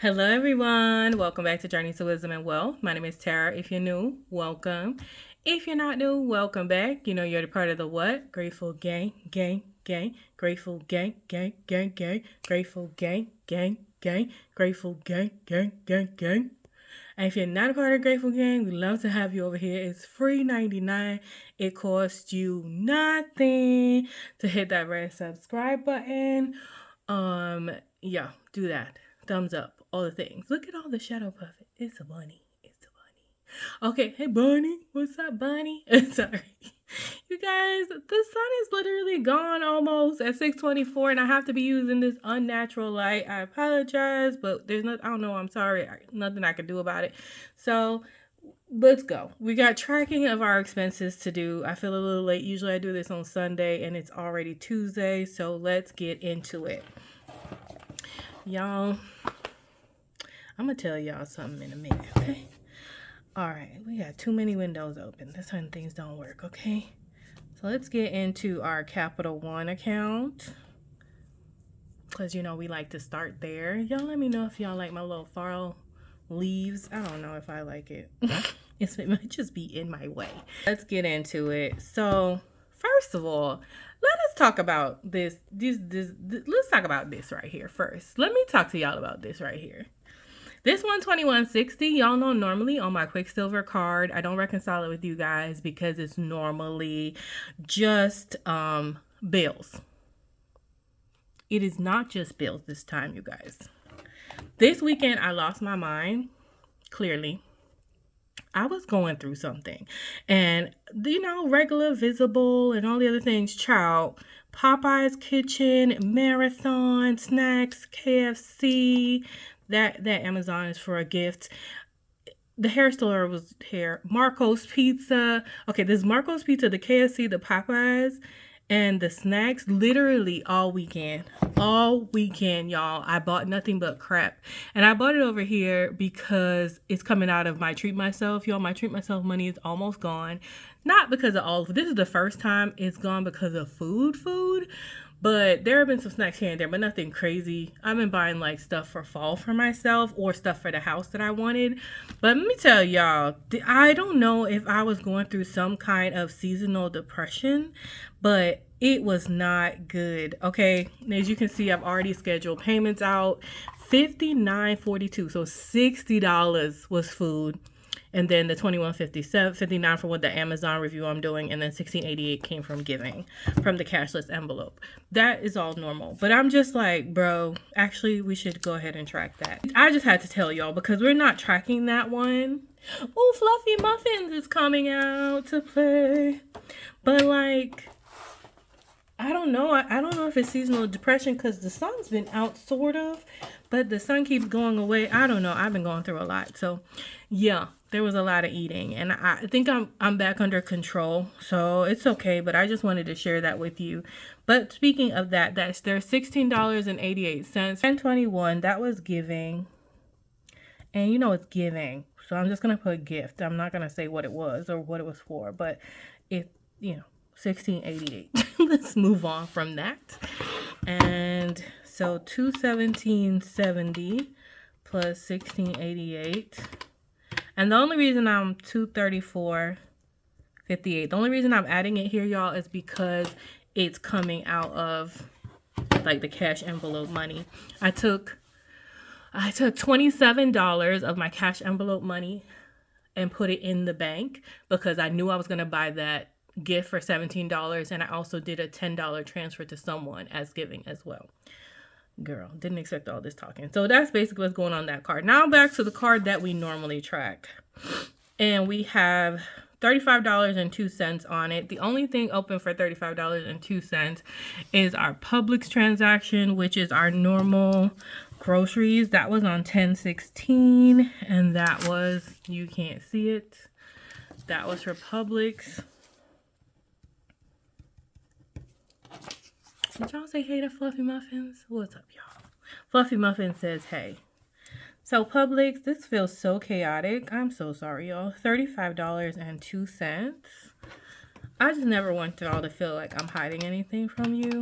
Hello, everyone. Welcome back to Journey to Wisdom and Wealth. My name is Tara. If you're new, welcome. If you're not new, welcome back. You know you're the part of the what? Grateful gang, gang, gang. Grateful gang, gang, gang, gang. Grateful gang, gang, gang. Grateful gang, gang, gang, gang. And if you're not a part of Grateful Gang, we'd love to have you over here. It's free 99. It costs you nothing to hit that red subscribe button. Yeah, do that. Thumbs up, all the things. Look at all the shadow puppet. It's a bunny. It's a bunny. Okay, hey bunny. What's up, bunny? Sorry. You guys, the sun is literally gone almost at 6:24, and I have to be using this unnatural light. I apologize, but there's no, I don't know, I'm sorry. Nothing I can do about it. So let's go. We got tracking of our expenses to do. I feel a little late. Usually I do this on Sunday, and it's already Tuesday. So let's get into it. Y'all, I'm going to tell y'all something in a minute, okay? All right, we got too many windows open. That's when things don't work, okay? So let's get into our Capital One account. Because, you know, we like to start there. Y'all let me know if y'all like my little fall leaves. I don't know if I like it. It might just be in my way. Let's get into it. So, first of all, let us talk about this. Let's talk about this right here first. Let me talk to y'all about this right here. This $121.60, y'all know normally on my Quicksilver card, I don't reconcile it with you guys because it's normally just bills. It is not just bills this time, you guys. This weekend, I lost my mind, clearly. I was going through something. And, you know, regular, visible, and all the other things, child. Popeye's Kitchen, Marathon, Snacks, KFC. That Amazon is for a gift. The hair store was here. Marco's Pizza. Okay, there's Marco's Pizza, the KFC, the Popeyes, and the snacks. Literally all weekend. All weekend, y'all. I bought nothing but crap. And I bought it over here because it's coming out of my Treat Myself. Y'all, my Treat Myself money is almost gone. Not because of all of it. This is the first time it's gone because of food. But there have been some snacks here and there, but nothing crazy. I've been buying like stuff for fall for myself or stuff for the house that I wanted. But let me tell y'all, I don't know if I was going through some kind of seasonal depression, but it was not good. Okay, as you can see, I've already scheduled payments out. $59.42, so $60 was food. And then the $21.59 for what the Amazon review I'm doing, and then $16.88 came from giving from the cashless envelope. That is all normal. But I'm just like, bro, actually we should go ahead and track that. I just had to tell y'all because we're not tracking that one. Oh, Fluffy Muffins is coming out to play. But like, I don't know. I don't know if it's seasonal depression because the sun's been out sort of, but the sun keeps going away. I don't know. I've been going through a lot. So yeah, there was a lot of eating, and I think I'm back under control. So it's okay, but I just wanted to share that with you. But speaking of that, there's $16.88. 1021, that was giving. And you know it's giving. So I'm just going to put gift. I'm not going to say what it was or what it was for, but it, you know, $16.88. Let's move on from that. And so $217.70 plus $16.88. And the only reason I'm $234.58, the only reason I'm adding it here, y'all, is because it's coming out of like the cash envelope money. I took $27 of my cash envelope money and put it in the bank because I knew I was going to buy that gift for $17, and I also did a $10 transfer to someone as giving as well. Girl, didn't expect all this talking. So that's basically what's going on that card. Now back to the card that we normally track. And we have $35.02 on it. The only thing open for $35.02 is our Publix transaction, which is our normal groceries. That was on 10/16, and that was, you can't see it, that was for Publix. Did y'all say hey to Fluffy Muffins? What's up, y'all? Fluffy Muffin says hey. So Publix, this feels so chaotic. I'm so sorry, y'all. $35.02. I just never want y'all to feel like I'm hiding anything from you.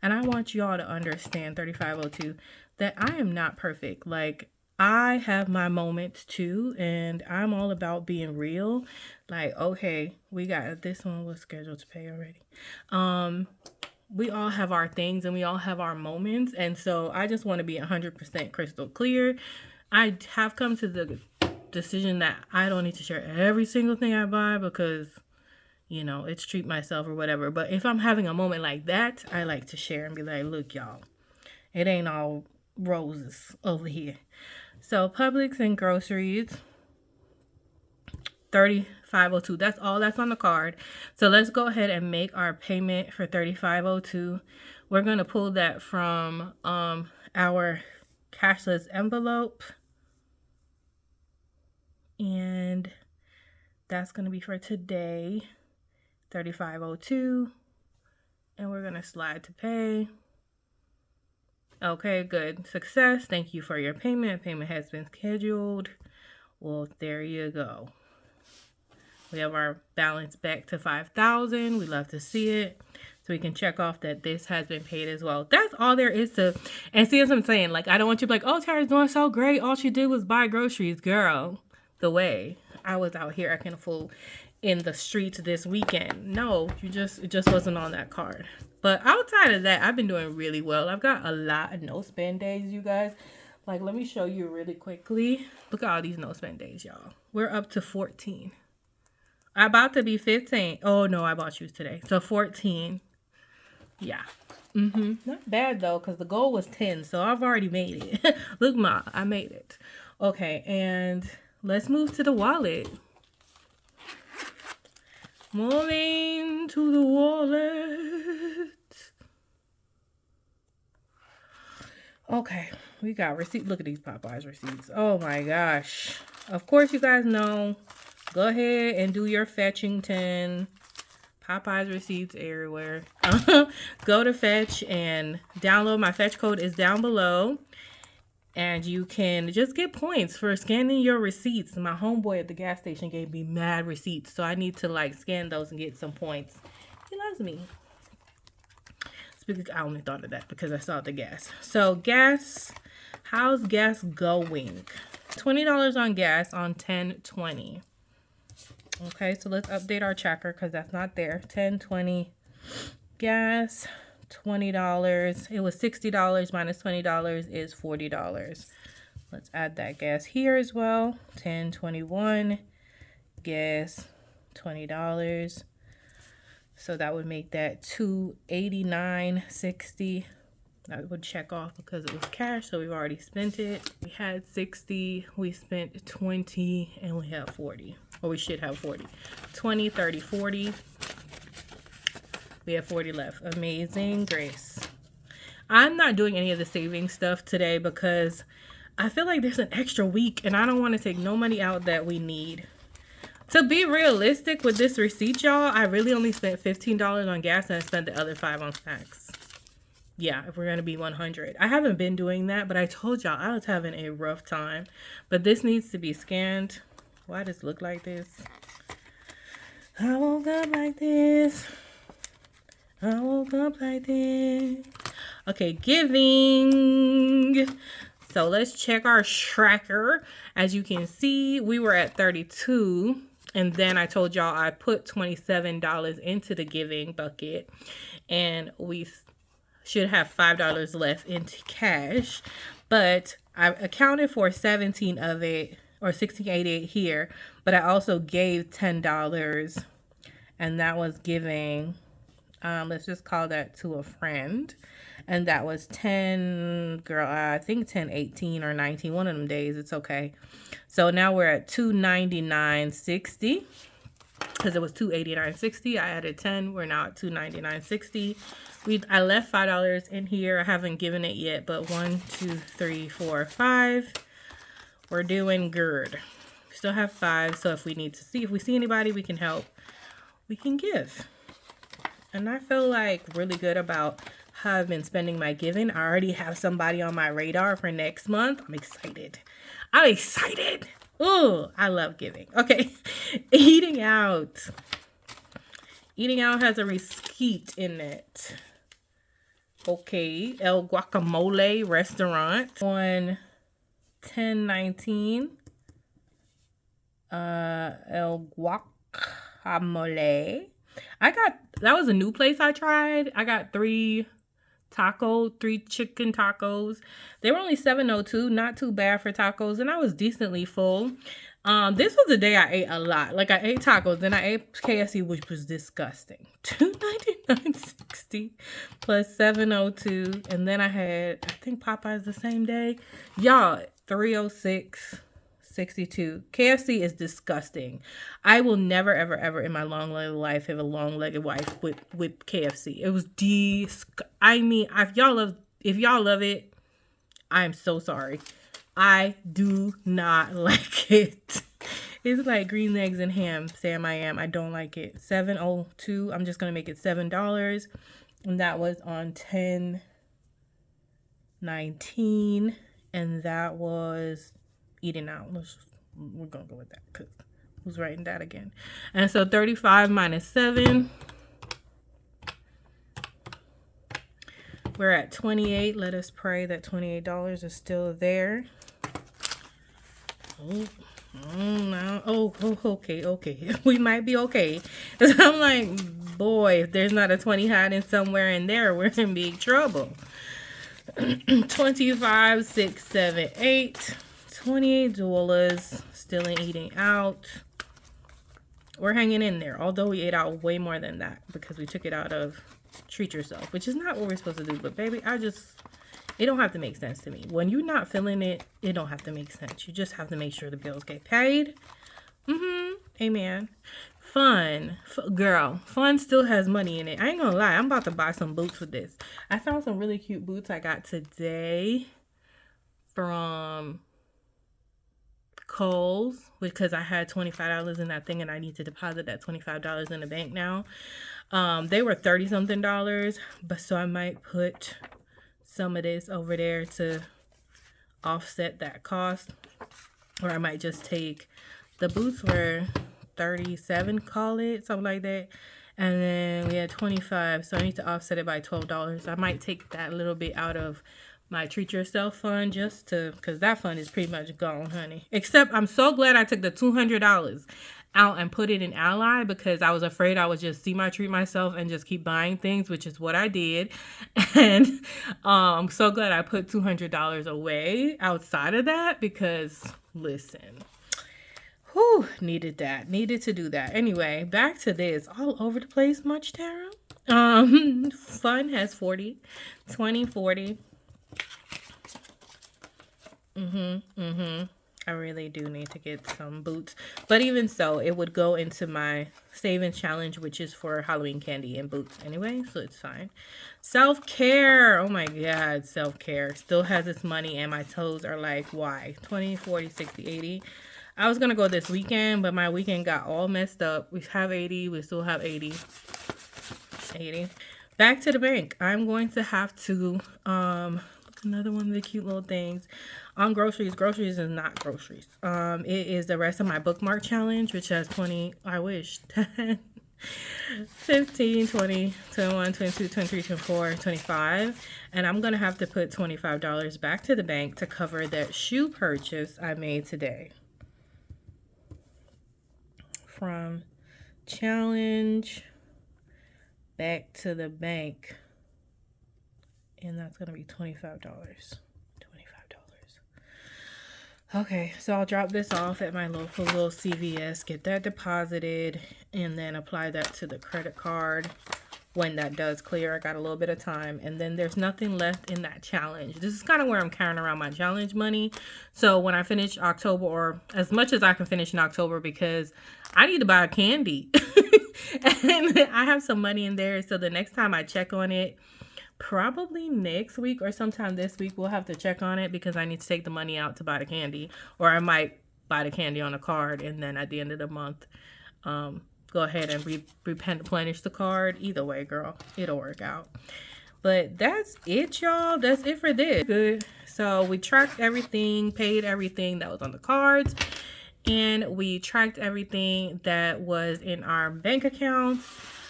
And I want y'all to understand, 3502, that I am not perfect. Like, I have my moments too, and I'm all about being real. Like, okay, we got this one was scheduled to pay already. We all have our things and we all have our moments, and so I just want to be 100% crystal clear. I have come to the decision that I don't need to share every single thing I buy because, you know, it's treat myself or whatever. But if I'm having a moment like that, I like to share and be like, look, y'all, it ain't all roses over here. So Publix and groceries, $35.02. That's all that's on the card. So let's go ahead and make our payment for $35.02. We're gonna pull that from our cashless envelope, and that's gonna be for today, $35.02, and we're gonna slide to pay. Okay, good. Success. Thank you for your payment. Payment has been scheduled. Well, there you go. We have our balance back to $5,000. We love to see it. So we can check off that this has been paid as well. That's all there is to, and see what I'm saying? Like, I don't want you to be like, oh, Tara's doing so great. All she did was buy groceries. Girl, the way I was out here acting a fool in the streets this weekend. No, it just wasn't on that card. But outside of that, I've been doing really well. I've got a lot of no spend days, you guys. Like, let me show you really quickly. Look at all these no spend days, y'all. We're up to 14. I'm about to be 15. Oh, no, I bought shoes today. So 14. Yeah. Not bad, though, because the goal was 10. So I've already made it. Look, Ma, I made it. Okay, and let's move to the wallet. Moving to the wallet. Okay, we got receipt. Look at these Popeyes receipts. Oh my gosh. Of course, you guys know. Go ahead and do your Fetchington. Popeyes receipts everywhere. Go to Fetch and download. My Fetch code is down below. And you can just get points for scanning your receipts. My homeboy at the gas station gave me mad receipts. So I need to like scan those and get some points. He loves me. I only thought of that because I saw the gas. So gas, how's gas going? $20 on gas on 10/20. Okay, so let's update our tracker because that's not there. 10/20 gas. $20. It was $60 minus $20 is $40. Let's add that gas here as well. 10/21 gas, $20. So that would make that $289.60. I would check off because it was cash, so we've already spent it. We had 60, we spent 20, and we have 40. Or we should have 40. 20, 30, 40. We have 40 left. Amazing grace. I'm not doing any of the saving stuff today because I feel like there's an extra week and I don't want to take no money out that we need. To be realistic with this receipt, y'all, I really only spent $15 on gas and I spent the other $5 on snacks. Yeah, if we're going to be 100. I haven't been doing that, but I told y'all I was having a rough time. But this needs to be scanned. Why does it look like this? I woke up like this. I woke up like this. Okay, giving. So let's check our tracker. As you can see, we were at 32. And then I told y'all I put $27 into the giving bucket. And we should have $5 left into cash. But I accounted for 17 of it, or $16.88 here. But I also gave $10. And that was giving... let's just call that to a friend. And that was 10, girl, I think 10/18 or 19, one of them days. It's okay. So now we're at $299.60 because it was $289.60. I added 10. We're now at $299.60. I left $5 in here. I haven't given it yet, but 1, 2, 3, 4, 5. We're doing good. We still have 5. So if we need to see, if we see anybody we can help, we can give. And I feel like really good about how I've been spending my giving. I already have somebody on my radar for next month. I'm excited. I'm excited. Ooh, I love giving. Okay, eating out. Eating out has a receipt in it. Okay, El Guacamole restaurant on $10.19. El Guacamole. That was a new place I tried. I got three chicken tacos. They were only $7.02, not too bad for tacos, and I was decently full. This was the day I ate a lot. Like, I ate tacos, then I ate KFC, which was disgusting. $2.99.60 plus $7.02, and then I had, I think, Popeyes the same day. Y'all, $306.62. KFC is disgusting. I will never, ever, ever in my long-legged life have a long-legged wife with KFC. It was I mean, if y'all love it, I'm so sorry. I do not like it. It's like green eggs and ham. Sam, I am. I don't like it. $7.02. I'm just gonna make it $7, and that was on 10/19, and that was eating out. We're gonna go with that because who's writing that again? And so 35 minus 7. We're at 28. Let us pray that $28 is still there. Okay. We might be okay. I'm like, boy, if there's not a 20 hiding somewhere in there, we're in big trouble. 25, 6, 7, 8. $28. Still in eating out. We're hanging in there. Although we ate out way more than that because we took it out of Treat Yourself, which is not what we're supposed to do. But baby, it don't have to make sense to me. When you're not feeling it, it don't have to make sense. You just have to make sure the bills get paid. Amen. Fun. Girl, fun still has money in it. I ain't gonna lie. I'm about to buy some boots with this. I found some really cute boots I got today from Kohl's because I had $25 in that thing and I need to deposit that $25 in the bank now. They were $30-something, but so I might put some of this over there to offset that cost, or I might just take the boots were 37, call it something like that, and then we had 25, so I need to offset it by $12. I might take that little bit out of my Treat Yourself fund just to, because that fund is pretty much gone, honey. Except I'm so glad I took the $200 out and put it in Ally because I was afraid I would just treat myself and just keep buying things, which is what I did. And I'm so glad I put $200 away outside of that because, listen, needed to do that. Anyway, back to this. All over the place much, Tara? Fun has 40, 20, 40. I really do need to get some boots. But even so, it would go into my savings challenge, which is for Halloween candy and boots anyway, so it's fine. Self-care. Oh my God, self-care. Still has its money and my toes are like, why? 20, 40, 60, 80. I was going to go this weekend, but my weekend got all messed up. We have 80. We still have 80. 80. Back to the bank. I'm going to have to, another one of the cute little things on groceries. Groceries is not groceries. It is the rest of my bookmark challenge, which has 20, I wish, 10, 15, 20, 21, 22, 23, 24, 25. And I'm going to have to put $25 back to the bank to cover that shoe purchase I made today. From challenge back to the bank. And that's going to be $25. Okay, so I'll drop this off at my local little CVS, get that deposited, and then apply that to the credit card. When that does clear, I got a little bit of time, and then there's nothing left in that challenge. This is kind of where I'm carrying around my challenge money. So when I finish October, or as much as I can finish in October, because I need to buy candy. And I have some money in there, so the next time I check on it, probably next week or sometime this week, we'll have to check on it because I need to take the money out to buy the candy, or I might buy the candy on a card and then at the end of the month go ahead and replenish the card. Either way, girl, it'll work out. But that's it, y'all. That's it for this. Good. So we tracked everything, paid everything that was on the cards, and we tracked everything that was in our bank accounts.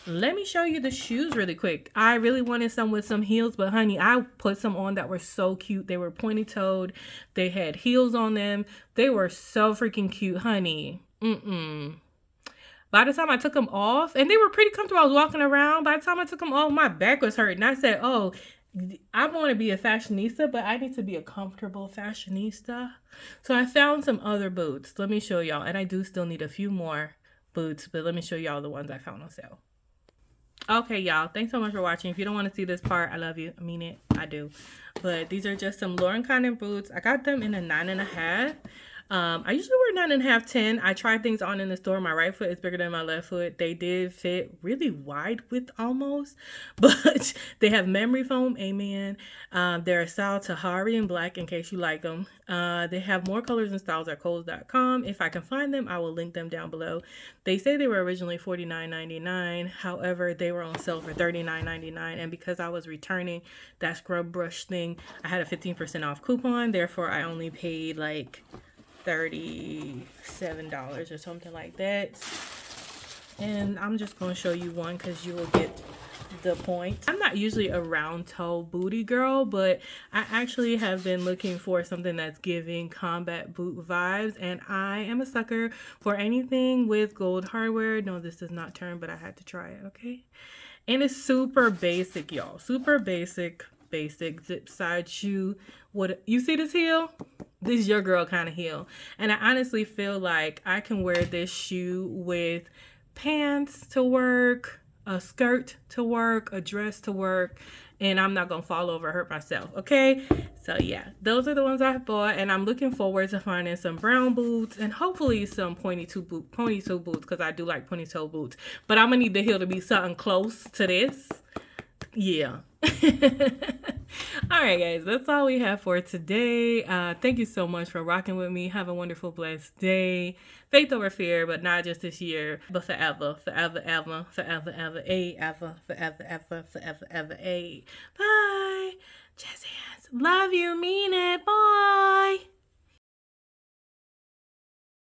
Let me show you the shoes really quick. I really wanted some with some heels, but honey, I put some on that were so cute. They were pointy-toed. They had heels on them. They were so freaking cute, honey. By the time I took them off, and they were pretty comfortable. I was walking around. By the time I took them off, my back was hurting. I said, oh, I want to be a fashionista, but I need to be a comfortable fashionista. So I found some other boots. Let me show y'all. And I do still need a few more boots, but let me show y'all the ones I found on sale. Okay, y'all. Thanks so much for watching. If you don't want to see this part, I love you. I mean it. I do. But these are just some Lauren Condon boots. I got them in a 9.5. I usually wear 9.5, 10. I tried things on in the store. My right foot is bigger than my left foot. They did fit really wide width almost, but they have memory foam. Amen. They're a style Tahari in black in case you like them. They have more colors and styles at Kohl's.com. If I can find them, I will link them down below. They say they were originally $49.99. However, they were on sale for $39.99. And because I was returning that scrub brush thing, I had a 15% off coupon. Therefore, I only paid like $37 or something like that. And I'm just going to show you one because you will get the point. I'm not usually a round toe booty girl, but I actually have been looking for something that's giving combat boot vibes, and I am a sucker for anything with gold hardware. No, this does not turn, but I had to try it, okay? And it's super basic, y'all. Super basic zip side shoe. What you see this heel? This is your girl kind of heel. And I honestly feel like I can wear this shoe with pants to work, a skirt to work, a dress to work, and I'm not gonna fall over, hurt myself, okay? So yeah, those are the ones I bought, and I'm looking forward to finding some brown boots and hopefully some pointy-toe boots, because I do like pointy-toe boots. But I'm gonna need the heel to be something close to this. Yeah. All right, guys, that's all we have for today. Thank you so much for rocking with me. Have a wonderful, blessed day. Faith over fear, but not just this year, but forever, forever, ever, forever, ever, ever, forever, ever, forever, ever, Bye. Jazz hands. Love you, mean it. Bye.